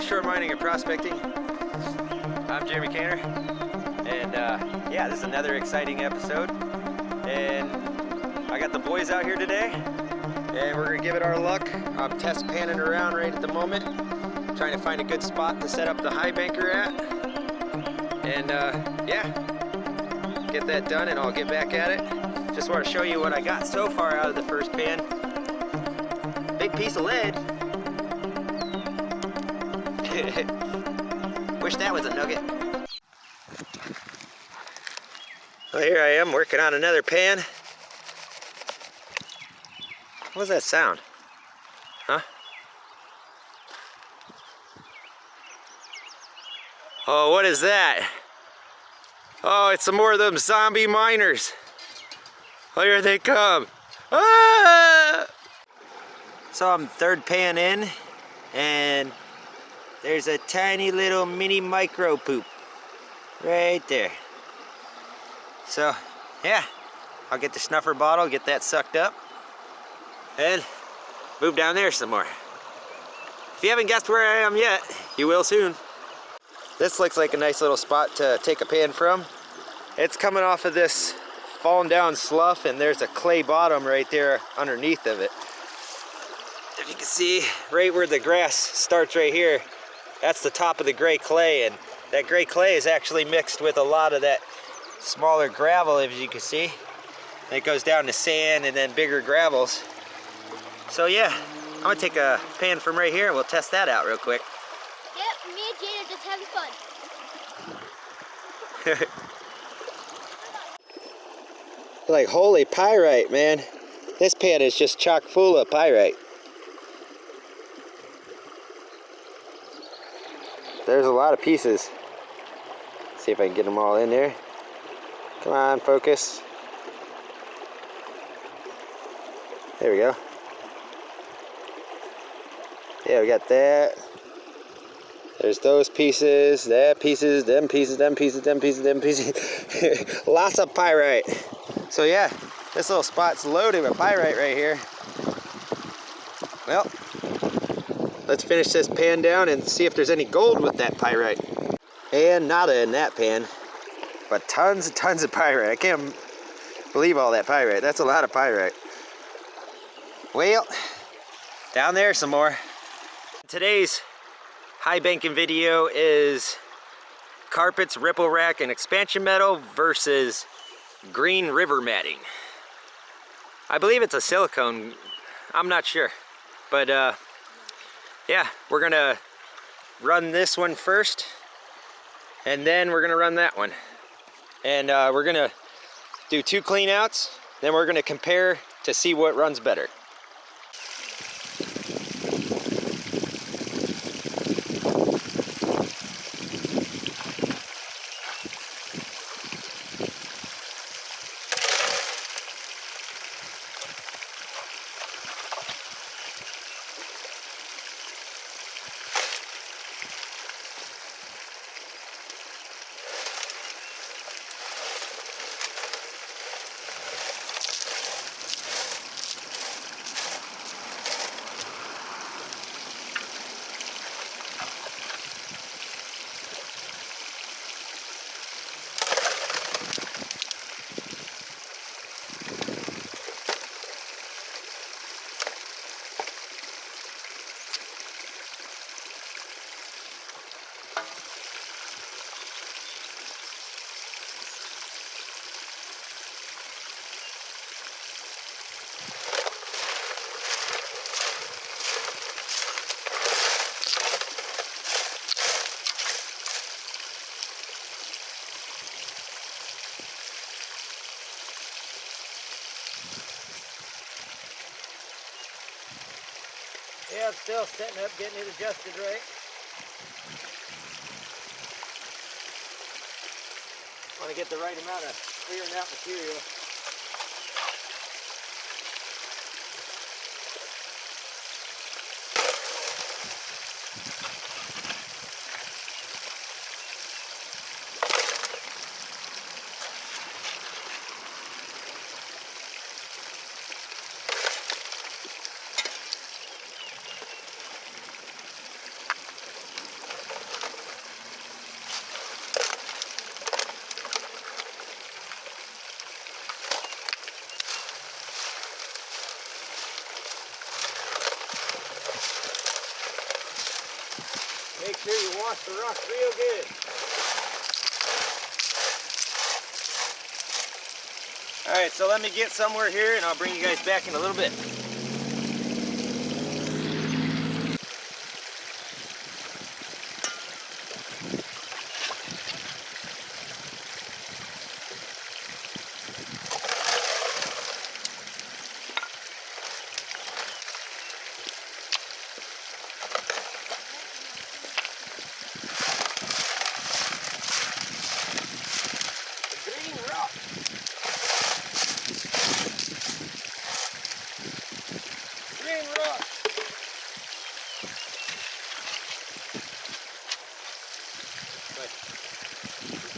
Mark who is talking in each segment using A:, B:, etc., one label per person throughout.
A: North Shore Mining and Prospecting. I'm Jeremy Canner, and yeah, this is another exciting episode. And I got the boys out here today, and we're gonna give it our luck. I'm test panning around right at the moment, trying to find a good spot to set up the high banker at. And yeah, get that done, and I'll get back at it. Just want to show you what I got so far out of the first pan. Big piece of lead. Wish that was a nugget. Well, here I am working on another pan. What was that sound? Huh? Oh, what is that? Oh, it's some more of them zombie miners. Oh, here they come. Ah! So I'm third pan in, and there's a tiny little mini micro poop right there. So yeah, I'll get the snuffer bottle, get that sucked up, and move down there some more. If you haven't guessed where I am yet, you will soon. This looks like a nice little spot to take a pan from. It's coming off of this fallen down slough, and there's a clay bottom right there underneath of it. If you can see, right where the grass starts right here, that's the top of the gray clay, and that gray clay is actually mixed with a lot of that smaller gravel, as you can see. And it goes down to sand and then bigger gravels. So yeah, I'm gonna take a pan from right here and we'll test that out real quick.
B: Yep, me and Jane are just having fun.
A: Like, holy pyrite, man. This pan is just chock full of pyrite. There's a lot of pieces. See if I can get them all in there. Come on, focus. There we go. Yeah, we got that. There's those pieces, that pieces, them pieces, them pieces, them pieces, them pieces. Lots of pyrite. So yeah, this little spot's loaded with pyrite right here. Well, let's finish this pan down and see if there's any gold with that pyrite. And nada in that pan, but tons and tons of pyrite. I can't believe all that pyrite. That's a lot of pyrite. Well, down there some more. Today's high banking video is carpets, ripple rack, and expansion metal versus green river matting. I believe it's a silicone. I'm not sure, but yeah, we're gonna run this one first, and then we're gonna run that one, and we're gonna do 2 clean outs, then we're gonna compare to see what runs better. Yeah, I'm still setting up, getting it adjusted right. Want to get the right amount of clearing out material. Make sure you wash the rust real good. Alright, so let me get somewhere here and I'll bring you guys back in a little bit.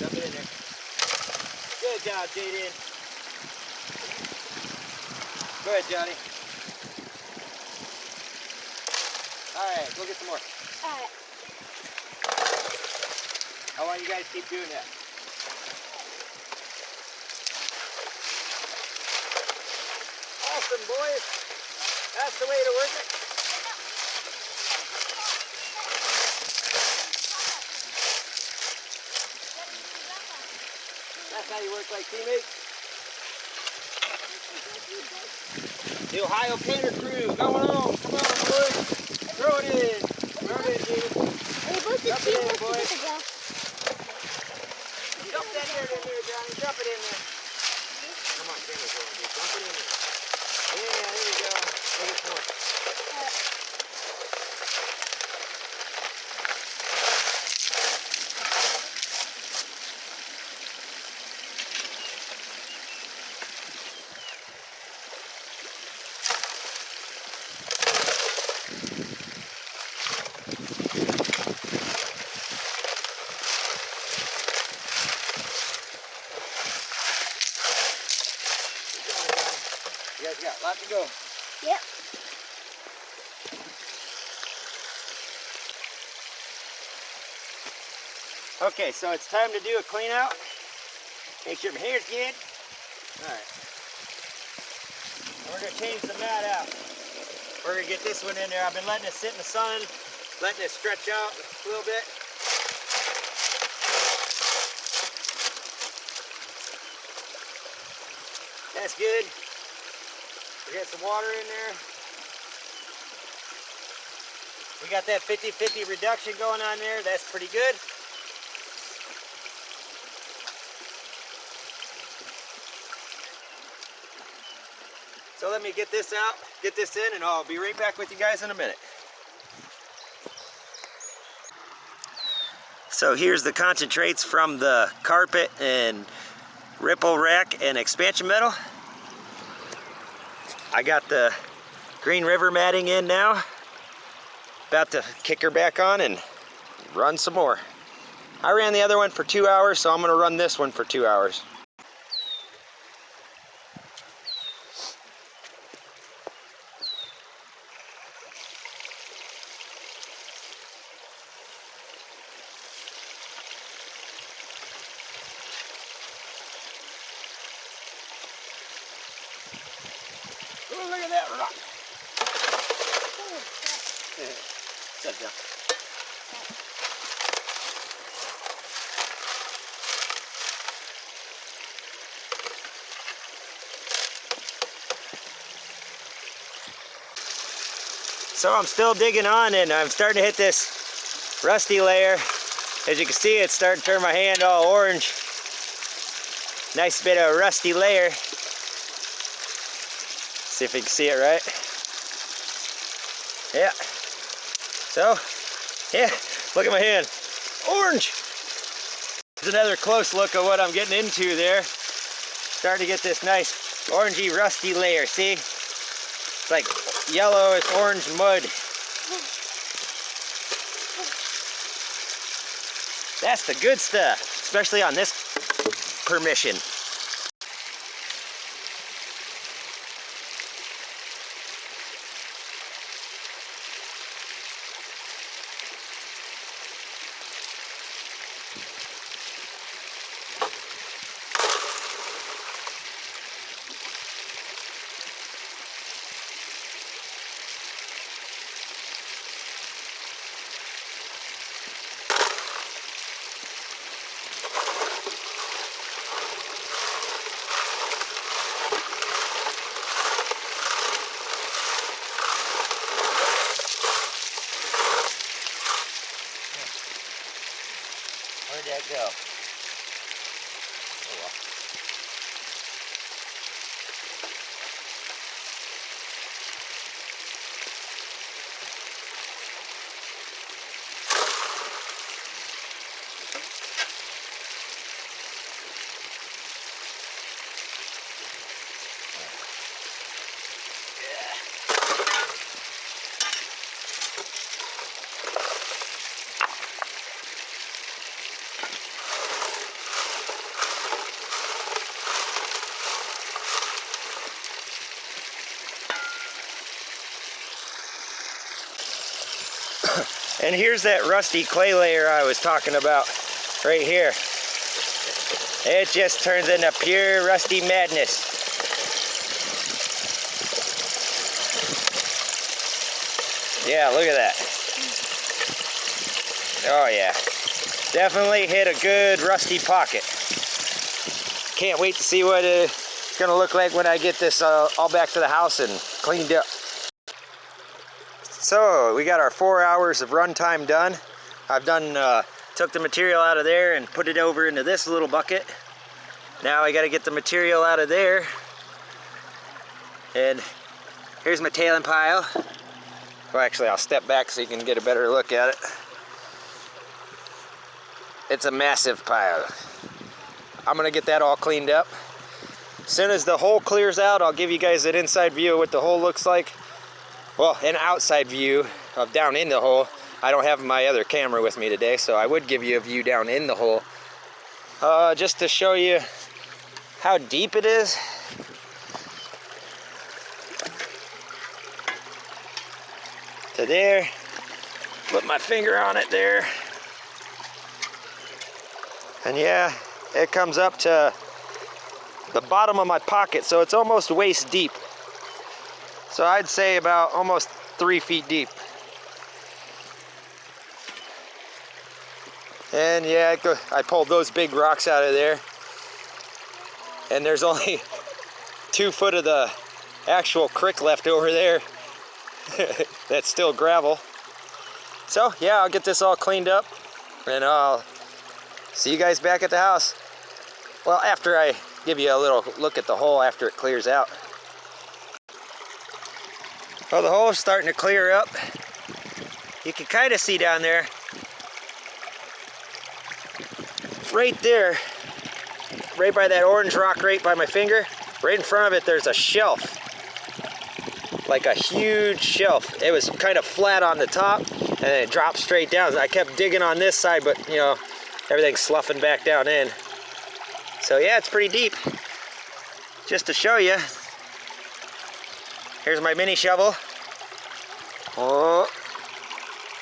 A: Dump it in there. Good job, Jaden. Go ahead, Johnny. Alright, go get some more.
B: Alright.
A: I want you guys to keep doing that. Awesome, boys. That's the way to work it. That's how you work like teammates. The Ohio Painter Crew, going on. Come on, boys. Throw it in. Throw it in, Jaden. Dump it in, boys. Dump that dirt in there, Johnny. Dump it in there. Come on, Taylor's going, dude. Dump it in there. Yeah, there we go. Go get some more. You guys got a lot to go.
B: Yep.
A: Okay, so it's time to do a clean out. Make sure my hair's good. Alright. We're going to change the mat out. We're going to get this one in there. I've been letting it sit in the sun, letting it stretch out a little bit. That's good. We got some water in there. We got that 50-50 reduction going on there. That's pretty good. So let me get this out, get this in, and I'll be right back with you guys in a minute. So here's the concentrates from the carpet and ripple rack and expansion metal. I got the Green River matting in now. About to kick her back on and run some more. I ran the other one for 2 hours, so I'm gonna run this one for 2 hours. Oh, look at that rock. Set down. So I'm still digging on and I'm starting to hit this rusty layer. As you can see, it's starting to turn my hand all orange. Nice bit of rusty layer. See if you can see it right. Yeah. So, yeah, look at my hand. Orange! Here's another close look at what I'm getting into there. Starting to get this nice orangey rusty layer, see? It's like yellowish orange mud. That's the good stuff, especially on this permission. Where'd that go? Oh well. And here's that rusty clay layer I was talking about right here. It just turns into pure rusty madness. Yeah, look at that. Oh yeah, definitely hit a good rusty pocket. Can't wait to see what it's gonna look like when I get this all back to the house and cleaned up. So we got our 4 hours of runtime done. I've took the material out of there and put it over into this little bucket. Now I got to get the material out of there. And here's my tailing pile. Well, actually I'll step back so you can get a better look at it. It's a massive pile. I'm gonna get that all cleaned up. As soon as the hole clears out, I'll give you guys an inside view of what the hole looks like. Well, an outside view of down in the hole. I don't have my other camera with me today, so I would give you a view down in the hole. Just to show you how deep it is. To there. Put my finger on it there. And yeah, it comes up to the bottom of my pocket, so it's almost waist deep. So I'd say about almost 3 feet deep. And yeah, I pulled those big rocks out of there. And there's only 2 foot of the actual creek left over there. That's still gravel. So yeah, I'll get this all cleaned up and I'll see you guys back at the house. Well, after I give you a little look at the hole after it clears out. Well, the hole is starting to clear up. You can kind of see down there. Right there, right by that orange rock right by my finger, right in front of it there's a shelf. Like a huge shelf. It was kind of flat on the top and then it dropped straight down. I kept digging on this side, but you know, everything's sloughing back down in. So yeah, it's pretty deep. Just to show you, here's my mini shovel. Oh,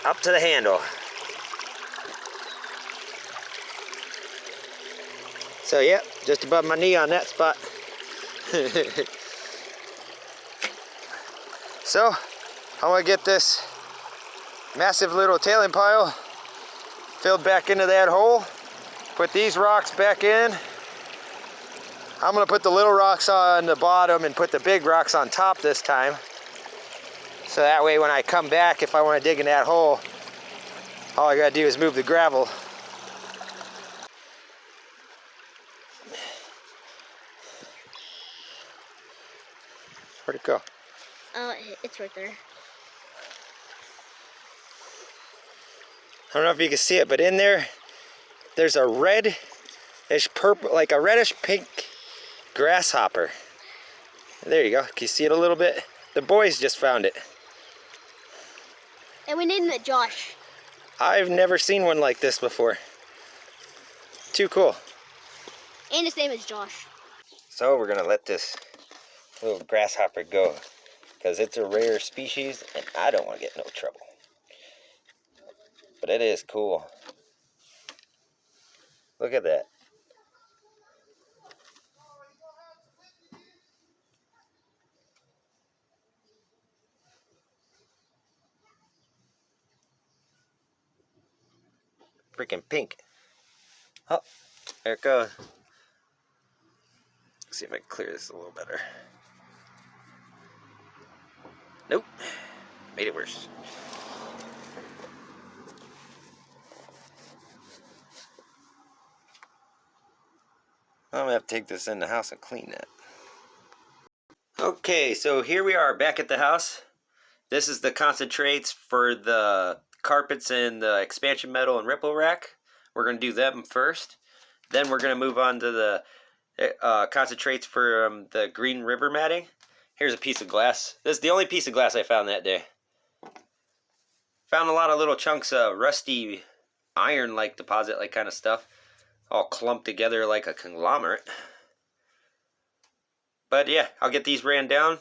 A: up to the handle. So yeah, just above my knee on that spot. So, I'm gonna get this massive little tailing pile filled back into that hole. Put these rocks back in. I'm gonna put the little rocks on the bottom and put the big rocks on top this time. So that way when I come back, if I wanna dig in that hole, all I gotta do is move the gravel. Where'd it go?
B: It's right there.
A: I don't know if you can see it, but in there, there's a reddish purple, like a reddish pink grasshopper. There you go. Can you see it a little bit? The boys just found it.
B: And we named it Josh.
A: I've never seen one like this before. Too cool.
B: And his name is Josh.
A: So we're gonna let this little grasshopper go because it's a rare species and I don't want to get no trouble. But it is cool. Look at that. Freaking pink. Oh, there it goes. Let's see if I can clear this a little better. Nope. Made it worse. I'm gonna have to take this in the house and clean that. Okay, so here we are back at the house. This is the concentrates for the carpets and the expansion metal and ripple rack. We're gonna do them first. Then we're gonna move on to the concentrates for the green river matting. Here's a piece of glass. This is the only piece of glass I found that day. Found a lot of little chunks of rusty iron-like deposit-like kind of stuff, all clumped together like a conglomerate. But yeah, I'll get these ran down,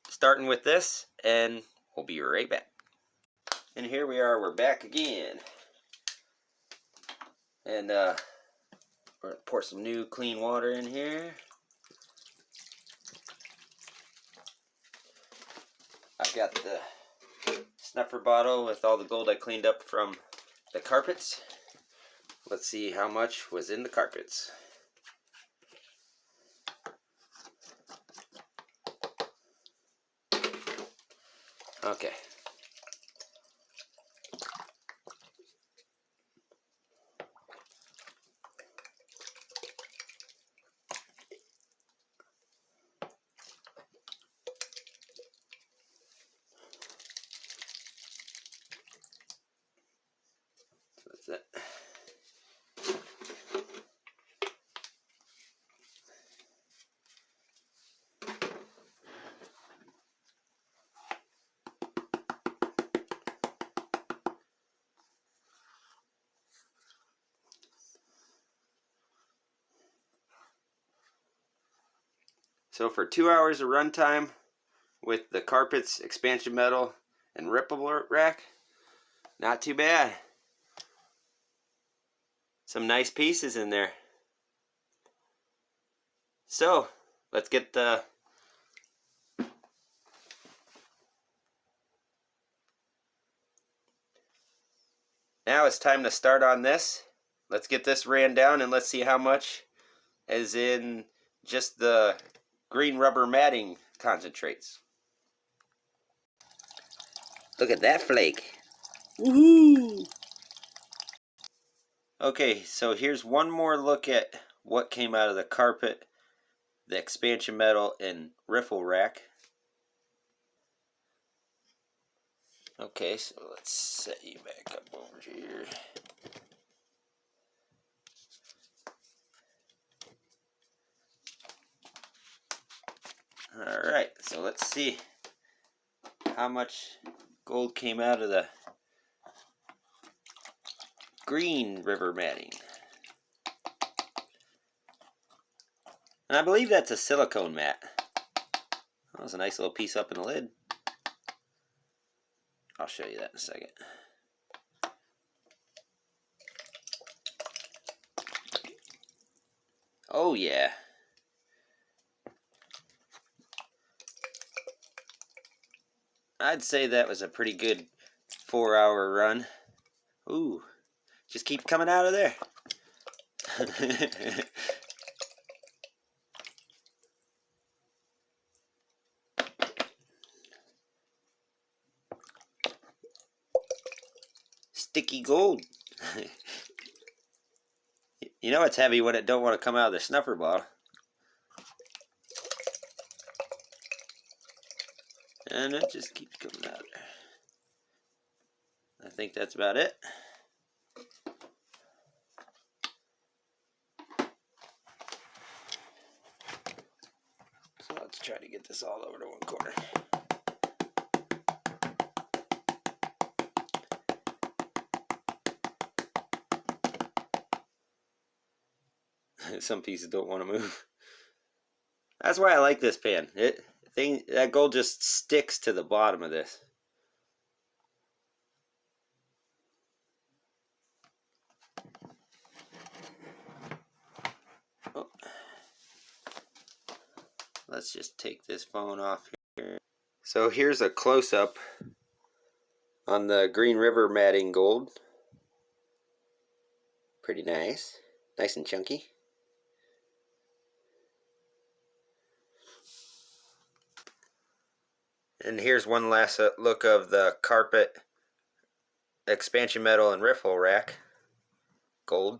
A: starting with this, and we'll be right back. And here we are, we're back again. And we're gonna pour some new clean water in here. I've got the snuffer bottle with all the gold I cleaned up from the carpets. Let's see how much was in the carpets. Okay. So that's it. So for 2 hours of runtime with the carpets, expansion metal, and ripple rack, not too bad. Some nice pieces in there. So let's get the now it's time to start on this. Let's get this ran down and let's see how much is in just the green rubber matting concentrates. Look at that flake. Woohoo! Okay, so here's one more look at what came out of the carpet, the expansion metal, and riffle rack. Okay, so let's set you back up over here. Alright, so let's see how much gold came out of the green river matting. And I believe that's a silicone mat. That was a nice little piece up in the lid. I'll show you that in a second. Oh yeah. I'd say that was a pretty good 4-hour run. Ooh, just keep coming out of there. Sticky gold. You know it's heavy when it don't want to come out of the snuffer bottle. And it just keeps coming out there. I think that's about it. So let's try to get this all over to one corner. Some pieces don't want to move. That's why I like this pan. That gold just sticks to the bottom of this. Oh. Let's just take this phone off here. So here's a close-up on the Green River matting gold. Pretty nice. Nice and chunky. And here's one last look of the carpet, expansion metal, and riffle rack. Gold.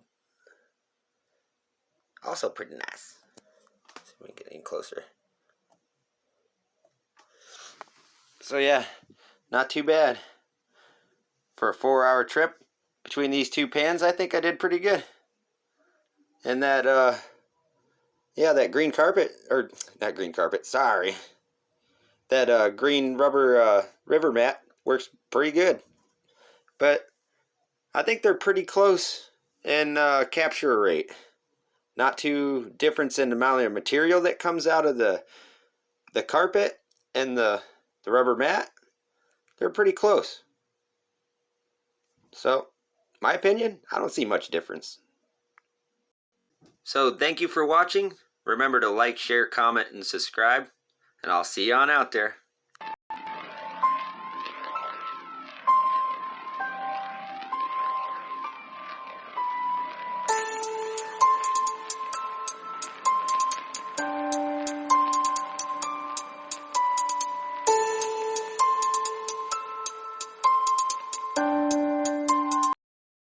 A: Also pretty nice. Let's see if we can get in closer. So yeah, not too bad. For a 4-hour trip between these two pans, I think I did pretty good. And that, yeah, that green carpet, or not green carpet, sorry. That green rubber river mat works pretty good. But I think they're pretty close in capture rate. Not too difference in the amount of material that comes out of the carpet and the rubber mat. They're pretty close. So, my opinion, I don't see much difference. So, thank you for watching. Remember to like, share, comment, and subscribe. And I'll see you on out there.